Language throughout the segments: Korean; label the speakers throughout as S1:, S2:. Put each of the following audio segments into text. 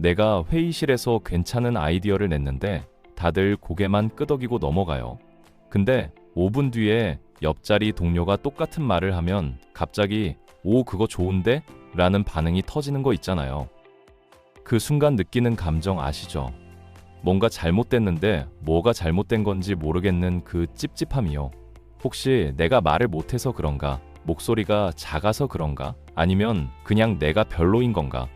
S1: 내가 회의실에서 괜찮은 아이디어를 냈는데 다들 고개만 끄덕이고 넘어가요. 근데 5분 뒤에 옆자리 동료가 똑같은 말을 하면 갑자기 오, 그거 좋은데? 라는 반응이 터지는 거 있잖아요. 그 순간 느끼는 감정 아시죠? 뭔가 잘못됐는데 뭐가 잘못된 건지 모르겠는 그 찝찝함이요. 혹시 내가 말을 못해서 그런가? 목소리가 작아서 그런가? 아니면 그냥 내가 별로인 건가?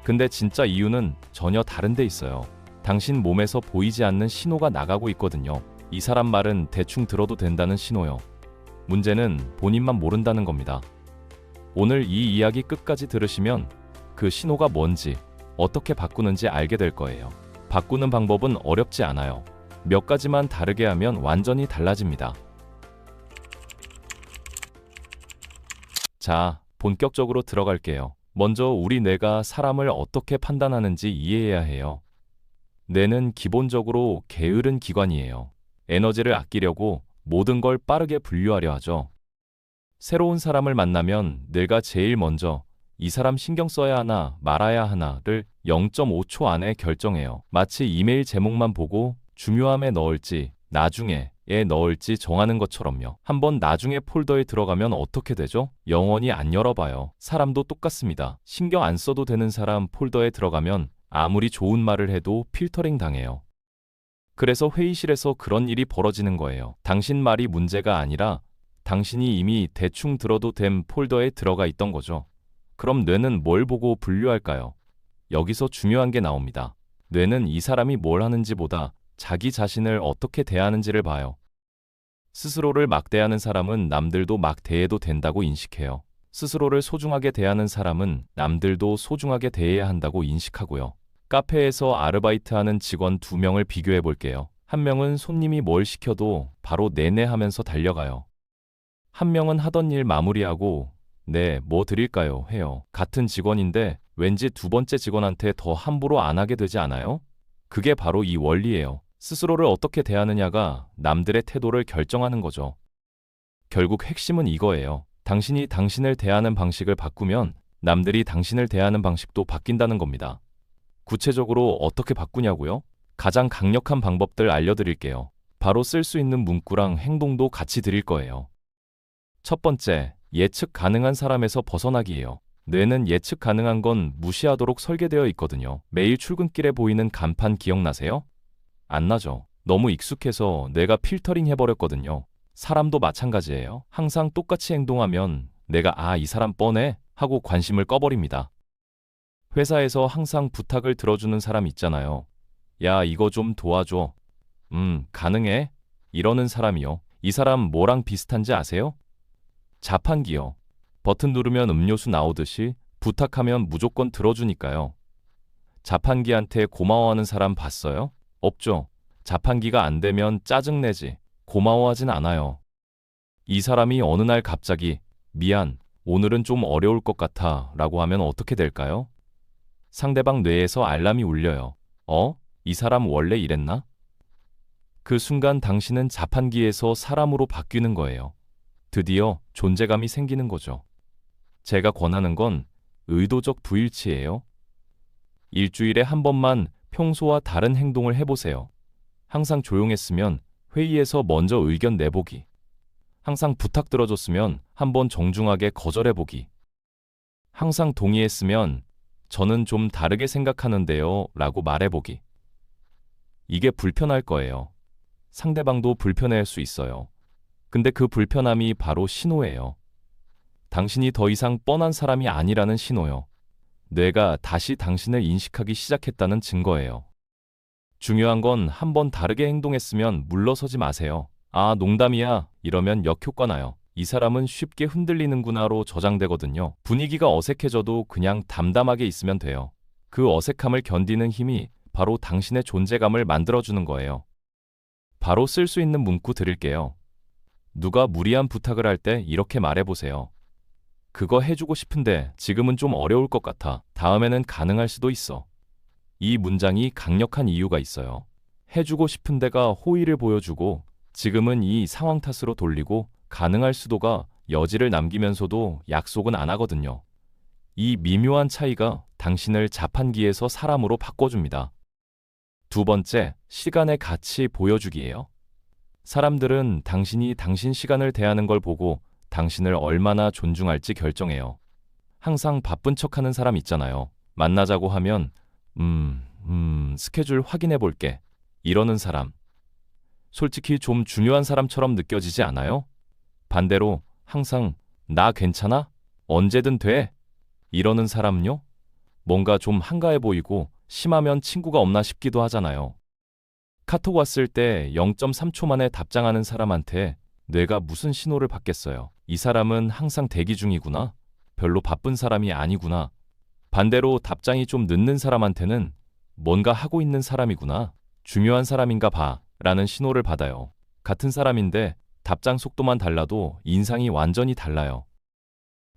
S1: 근데 진짜 이유는 전혀 다른 데 있어요. 당신 몸에서 보이지 않는 신호가 나가고 있거든요. 이 사람 말은 대충 들어도 된다는 신호요. 문제는 본인만 모른다는 겁니다. 오늘 이 이야기 끝까지 들으시면 그 신호가 뭔지, 어떻게 바꾸는지 알게 될 거예요. 바꾸는 방법은 어렵지 않아요. 몇 가지만 다르게 하면 완전히 달라집니다. 자, 본격적으로 들어갈게요. 먼저 우리 뇌가 사람을 어떻게 판단하는지 이해해야 해요. 뇌는 기본적으로 게으른 기관이에요. 에너지를 아끼려고 모든 걸 빠르게 분류하려 하죠. 새로운 사람을 만나면 뇌가 제일 먼저 이 사람 신경 써야 하나 말아야 하나를 0.5초 안에 결정해요. 마치 이메일 제목만 보고 중요함에 넣을지 나중에에 넣을지 정하는 것처럼요. 한번 나중에 폴더에 들어가면 어떻게 되죠? 영원히 안 열어봐요. 사람도 똑같습니다. 신경 안 써도 되는 사람 폴더에 들어가면 아무리 좋은 말을 해도 필터링 당해요. 그래서 회의실에서 그런 일이 벌어지는 거예요. 당신 말이 문제가 아니라 당신이 이미 대충 들어도 됨 폴더에 들어가 있던 거죠. 그럼 뇌는 뭘 보고 분류할까요? 여기서 중요한 게 나옵니다. 뇌는 이 사람이 뭘 하는지보다 자기 자신을 어떻게 대하는지를 봐요. 스스로를 막 대하는 사람은 남들도 막 대해도 된다고 인식해요. 스스로를 소중하게 대하는 사람은 남들도 소중하게 대해야 한다고 인식하고요. 카페에서 아르바이트하는 직원 2명을 비교해 볼게요. 한 명은 손님이 뭘 시켜도 바로 네네 하면서 달려가요. 한 명은 하던 일 마무리하고 네, 뭐 드릴까요? 해요. 같은 직원인데 왠지 두 번째 직원한테 더 함부로 안 하게 되지 않아요? 그게 바로 이 원리예요. 스스로를 어떻게 대하느냐가 남들의 태도를 결정하는 거죠. 결국 핵심은 이거예요. 당신이 당신을 대하는 방식을 바꾸면 남들이 당신을 대하는 방식도 바뀐다는 겁니다. 구체적으로 어떻게 바꾸냐고요? 가장 강력한 방법들 알려드릴게요. 바로 쓸 수 있는 문구랑 행동도 같이 드릴 거예요. 첫 번째, 예측 가능한 사람에서 벗어나기예요. 뇌는 예측 가능한 건 무시하도록 설계되어 있거든요. 매일 출근길에 보이는 간판 기억나세요? 안 나죠. 너무 익숙해서 뇌가 필터링 해버렸거든요. 사람도 마찬가지예요. 항상 똑같이 행동하면 내가 이 사람 뻔해 하고 관심을 꺼버립니다. 회사에서 항상 부탁을 들어주는 사람 있잖아요. 야, 이거 좀 도와줘. 가능해? 이러는 사람이요. 이 사람 뭐랑 비슷한지 아세요? 자판기요. 버튼 누르면 음료수 나오듯이 부탁하면 무조건 들어주니까요. 자판기한테 고마워하는 사람 봤어요? 없죠. 자판기가 안 되면 짜증내지 고마워하진 않아요. 이 사람이 어느 날 갑자기 미안, 오늘은 좀 어려울 것 같아 라고 하면 어떻게 될까요? 상대방 뇌에서 알람이 울려요. 이 사람 원래 이랬나? 그 순간 당신은 자판기에서 사람으로 바뀌는 거예요. 드디어 존재감이 생기는 거죠. 제가 권하는 건 의도적 부일치예요. 일주일에 한 번만 평소와 다른 행동을 해보세요. 항상 조용했으면 회의에서 먼저 의견 내보기. 항상 부탁 들어줬으면 한번 정중하게 거절해보기. 항상 동의했으면 저는 좀 다르게 생각하는데요 라고 말해보기. 이게 불편할 거예요. 상대방도 불편해할 수 있어요. 근데 그 불편함이 바로 신호예요. 당신이 더 이상 뻔한 사람이 아니라는 신호요. 뇌가 다시 당신을 인식하기 시작했다는 증거예요. 중요한 건 한번 다르게 행동했으면 물러서지 마세요. 농담이야. 이러면 역효과 나요. 이 사람은 쉽게 흔들리는구나로 저장되거든요. 분위기가 어색해져도 그냥 담담하게 있으면 돼요. 그 어색함을 견디는 힘이 바로 당신의 존재감을 만들어주는 거예요. 바로 쓸 수 있는 문구 드릴게요. 누가 무리한 부탁을 할 때 이렇게 말해보세요. 그거 해주고 싶은데 지금은 좀 어려울 것 같아. 다음에는 가능할 수도 있어. 이 문장이 강력한 이유가 있어요. 해주고 싶은 데가 호의를 보여주고 지금은 이 상황 탓으로 돌리고 가능할 수도가 여지를 남기면서도 약속은 안 하거든요. 이 미묘한 차이가 당신을 자판기에서 사람으로 바꿔줍니다. 두 번째, 시간의 가치 보여주기예요. 사람들은 당신이 당신 시간을 대하는 걸 보고 당신을 얼마나 존중할지 결정해요. 항상 바쁜 척하는 사람 있잖아요. 만나자고 하면 스케줄 확인해 볼게. 이러는 사람. 솔직히 좀 중요한 사람처럼 느껴지지 않아요? 반대로 항상 나 괜찮아? 언제든 돼? 이러는 사람요? 뭔가 좀 한가해 보이고 심하면 친구가 없나 싶기도 하잖아요. 카톡 왔을 때 0.3초 만에 답장하는 사람한테 뇌가 무슨 신호를 받겠어요? 이 사람은 항상 대기 중이구나. 별로 바쁜 사람이 아니구나. 반대로 답장이 좀 늦는 사람한테는 뭔가 하고 있는 사람이구나. 중요한 사람인가 봐. 라는 신호를 받아요. 같은 사람인데 답장 속도만 달라도 인상이 완전히 달라요.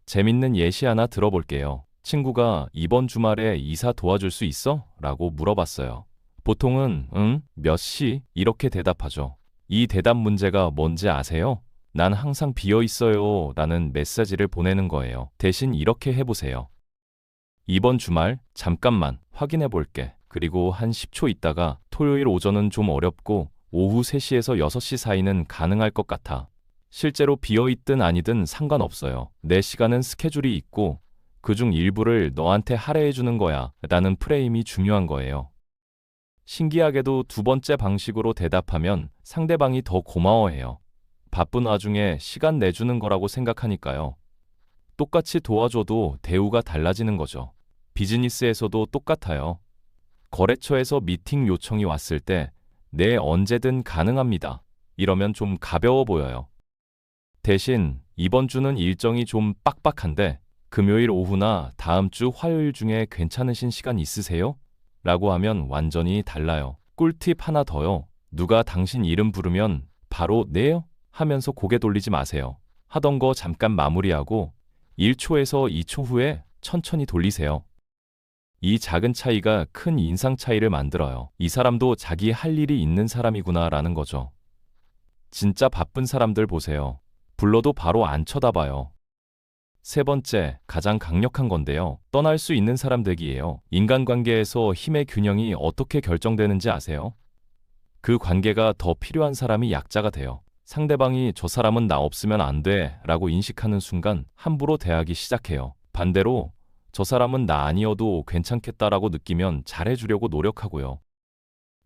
S1: 재밌는 예시 하나 들어볼게요. 친구가 이번 주말에 이사 도와줄 수 있어? 라고 물어봤어요. 보통은 응? 몇 시? 이렇게 대답하죠. 이 대답 문제가 뭔지 아세요? 난 항상 비어 있어요. 라는 메시지를 보내는 거예요. 대신 이렇게 해보세요. 이번 주말 잠깐만 확인해 볼게. 그리고 한 10초 있다가 토요일 오전은 좀 어렵고 오후 3시에서 6시 사이는 가능할 것 같아. 실제로 비어있든 아니든 상관없어요. 내 시간은 스케줄이 있고 그중 일부를 너한테 할애해 주는 거야. 라는 프레임이 중요한 거예요. 신기하게도 두 번째 방식으로 대답하면 상대방이 더 고마워해요. 바쁜 와중에 시간 내주는 거라고 생각하니까요. 똑같이 도와줘도 대우가 달라지는 거죠. 비즈니스에서도 똑같아요. 거래처에서 미팅 요청이 왔을 때 네, 언제든 가능합니다. 이러면 좀 가벼워 보여요. 대신 이번 주는 일정이 좀 빡빡한데 금요일 오후나 다음 주 화요일 중에 괜찮으신 시간 있으세요? 라고 하면 완전히 달라요. 꿀팁 하나 더요. 누가 당신 이름 부르면 바로 네요? 하면서 고개 돌리지 마세요. 하던 거 잠깐 마무리하고 1초에서 2초 후에 천천히 돌리세요. 이 작은 차이가 큰 인상 차이를 만들어요. 이 사람도 자기 할 일이 있는 사람이구나 라는 거죠. 진짜 바쁜 사람들 보세요. 불러도 바로 안 쳐다봐요. 세 번째, 가장 강력한 건데요. 떠날 수 있는 사람 되기예요. 인간관계에서 힘의 균형이 어떻게 결정되는지 아세요? 그 관계가 더 필요한 사람이 약자가 돼요. 상대방이 저 사람은 나 없으면 안 돼 라고 인식하는 순간 함부로 대하기 시작해요. 반대로 저 사람은 나 아니어도 괜찮겠다라고 느끼면 잘해주려고 노력하고요.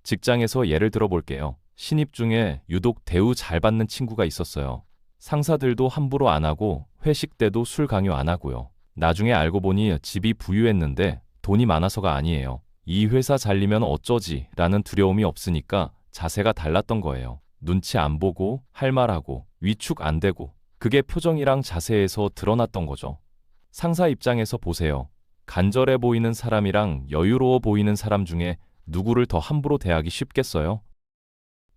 S1: 직장에서 예를 들어볼게요. 신입 중에 유독 대우 잘 받는 친구가 있었어요. 상사들도 함부로 안 하고 회식 때도 술 강요 안 하고요. 나중에 알고 보니 집이 부유했는데 돈이 많아서가 아니에요. 이 회사 잘리면 어쩌지 라는 두려움이 없으니까 자세가 달랐던 거예요. 눈치 안 보고 할 말하고 위축 안 되고 그게 표정이랑 자세에서 드러났던 거죠. 상사 입장에서 보세요. 간절해 보이는 사람이랑 여유로워 보이는 사람 중에 누구를 더 함부로 대하기 쉽겠어요?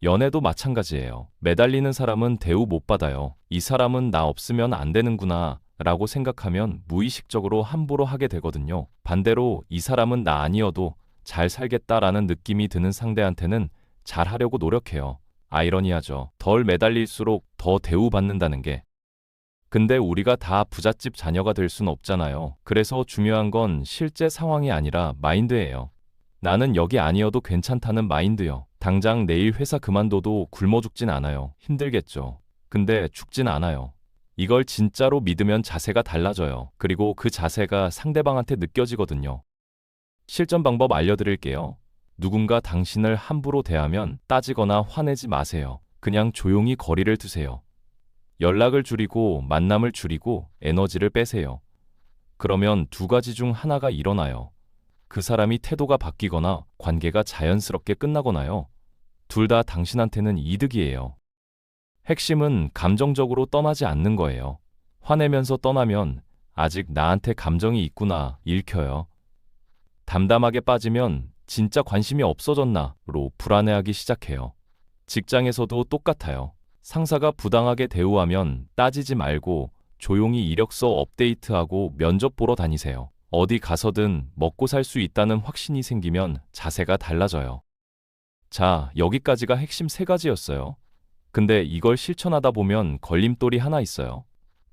S1: 연애도 마찬가지예요. 매달리는 사람은 대우 못 받아요. 이 사람은 나 없으면 안 되는구나 라고 생각하면 무의식적으로 함부로 하게 되거든요. 반대로 이 사람은 나 아니어도 잘 살겠다라는 느낌이 드는 상대한테는 잘하려고 노력해요. 아이러니하죠. 덜 매달릴수록 더 대우받는다는 게. 근데 우리가 다 부잣집 자녀가 될 순 없잖아요. 그래서 중요한 건 실제 상황이 아니라 마인드예요. 나는 여기 아니어도 괜찮다는 마인드요. 당장 내일 회사 그만둬도 굶어 죽진 않아요. 힘들겠죠. 근데 죽진 않아요. 이걸 진짜로 믿으면 자세가 달라져요. 그리고 그 자세가 상대방한테 느껴지거든요. 실전 방법 알려드릴게요. 누군가 당신을 함부로 대하면 따지거나 화내지 마세요. 그냥 조용히 거리를 두세요. 연락을 줄이고 만남을 줄이고 에너지를 빼세요. 그러면 두 가지 중 하나가 일어나요. 그 사람이 태도가 바뀌거나 관계가 자연스럽게 끝나거나요. 둘 다 당신한테는 이득이에요. 핵심은 감정적으로 떠나지 않는 거예요. 화내면서 떠나면 아직 나한테 감정이 있구나 읽혀요. 담담하게 빠지면 진짜 관심이 없어졌나로 불안해하기 시작해요. 직장에서도 똑같아요. 상사가 부당하게 대우하면 따지지 말고 조용히 이력서 업데이트하고 면접 보러 다니세요. 어디 가서든 먹고 살 수 있다는 확신이 생기면 자세가 달라져요. 자, 여기까지가 핵심 3가지였어요. 근데 이걸 실천하다 보면 걸림돌이 하나 있어요.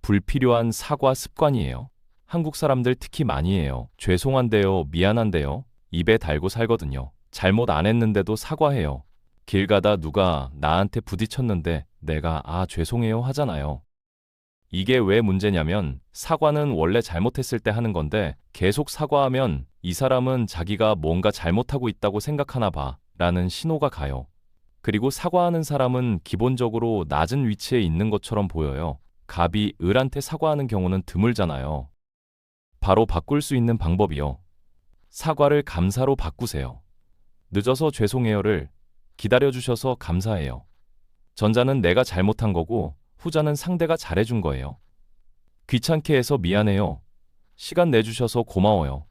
S1: 불필요한 사과 습관이에요. 한국 사람들 특히 많이 해요. 죄송한데요, 미안한데요. 입에 달고 살거든요. 잘못 안 했는데도 사과해요. 길 가다 누가 나한테 부딪혔는데 내가 죄송해요 하잖아요. 이게 왜 문제냐면 사과는 원래 잘못했을 때 하는 건데 계속 사과하면 이 사람은 자기가 뭔가 잘못하고 있다고 생각하나 봐 라는 신호가 가요. 그리고 사과하는 사람은 기본적으로 낮은 위치에 있는 것처럼 보여요. 갑이 을한테 사과하는 경우는 드물잖아요. 바로 바꿀 수 있는 방법이요. 사과를 감사로 바꾸세요. 늦어서 죄송해요를 기다려주셔서 감사해요. 전자는 내가 잘못한 거고 후자는 상대가 잘해준 거예요. 귀찮게 해서 미안해요. 시간 내주셔서 고마워요.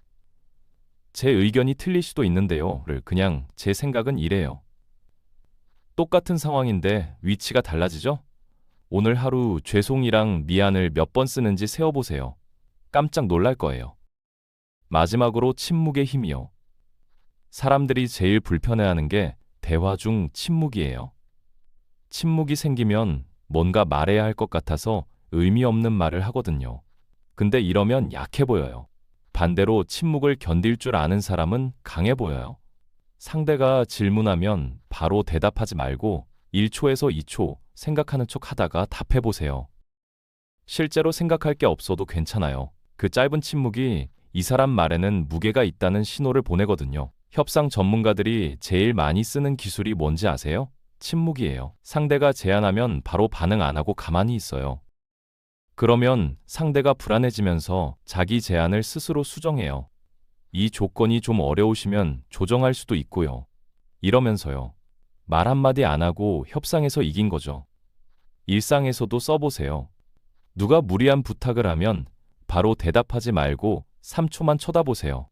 S1: 제 의견이 틀릴 수도 있는데요.를 그냥 제 생각은 이래요. 똑같은 상황인데 위치가 달라지죠? 오늘 하루 죄송이랑 미안을 몇 번 쓰는지 세어보세요. 깜짝 놀랄 거예요. 마지막으로 침묵의 힘이요. 사람들이 제일 불편해하는 게 대화 중 침묵이에요. 침묵이 생기면 뭔가 말해야 할 것 같아서 의미 없는 말을 하거든요. 근데 이러면 약해 보여요. 반대로 침묵을 견딜 줄 아는 사람은 강해 보여요. 상대가 질문하면 바로 대답하지 말고 1초에서 2초 생각하는 척 하다가 답해보세요. 실제로 생각할 게 없어도 괜찮아요. 그 짧은 침묵이 이 사람 말에는 무게가 있다는 신호를 보내거든요. 협상 전문가들이 제일 많이 쓰는 기술이 뭔지 아세요? 침묵이에요. 상대가 제안하면 바로 반응 안 하고 가만히 있어요. 그러면 상대가 불안해지면서 자기 제안을 스스로 수정해요. 이 조건이 좀 어려우시면 조정할 수도 있고요. 이러면서요. 말 한마디 안 하고 협상에서 이긴 거죠. 일상에서도 써보세요. 누가 무리한 부탁을 하면 바로 대답하지 말고 3초만 쳐다보세요.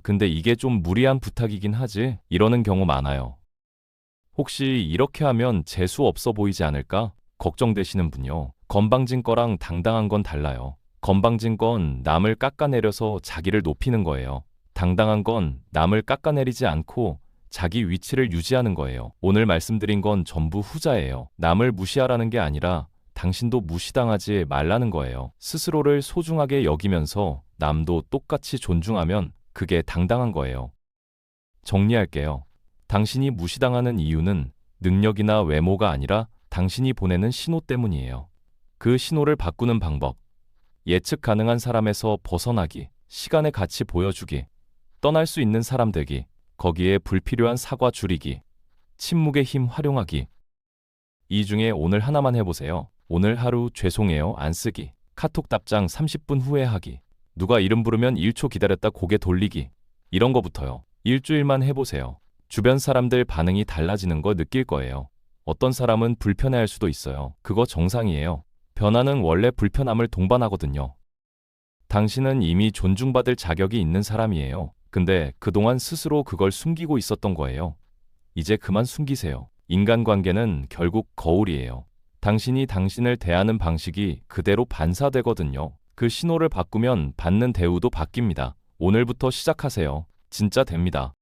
S1: 근데 이게 좀 무리한 부탁이긴 하지? 이러는 경우 많아요. 혹시 이렇게 하면 재수 없어 보이지 않을까? 걱정되시는 분요. 건방진 거랑 당당한 건 달라요. 건방진 건 남을 깎아내려서 자기를 높이는 거예요. 당당한 건 남을 깎아내리지 않고 자기 위치를 유지하는 거예요. 오늘 말씀드린 건 전부 후자예요. 남을 무시하라는 게 아니라 당신도 무시당하지 말라는 거예요. 스스로를 소중하게 여기면서 남도 똑같이 존중하면 그게 당당한 거예요. 정리할게요. 당신이 무시당하는 이유는 능력이나 외모가 아니라 당신이 보내는 신호 때문이에요. 그 신호를 바꾸는 방법. 예측 가능한 사람에서 벗어나기, 시간의 가치 보여주기, 떠날 수 있는 사람 되기, 거기에 불필요한 사과 줄이기, 침묵의 힘 활용하기. 이 중에 오늘 하나만 해보세요. 오늘 하루 죄송해요 안 쓰기, 카톡 답장 30분 후에 하기, 누가 이름 부르면 1초 기다렸다 고개 돌리기. 이런 거부터요. 일주일만 해보세요. 주변 사람들 반응이 달라지는 거 느낄 거예요. 어떤 사람은 불편해할 수도 있어요. 그거 정상이에요. 변화는 원래 불편함을 동반하거든요. 당신은 이미 존중받을 자격이 있는 사람이에요. 근데 그동안 스스로 그걸 숨기고 있었던 거예요. 이제 그만 숨기세요. 인간관계는 결국 거울이에요. 당신이 당신을 대하는 방식이 그대로 반사되거든요. 그 신호를 바꾸면 받는 대우도 바뀝니다. 오늘부터 시작하세요. 진짜 됩니다.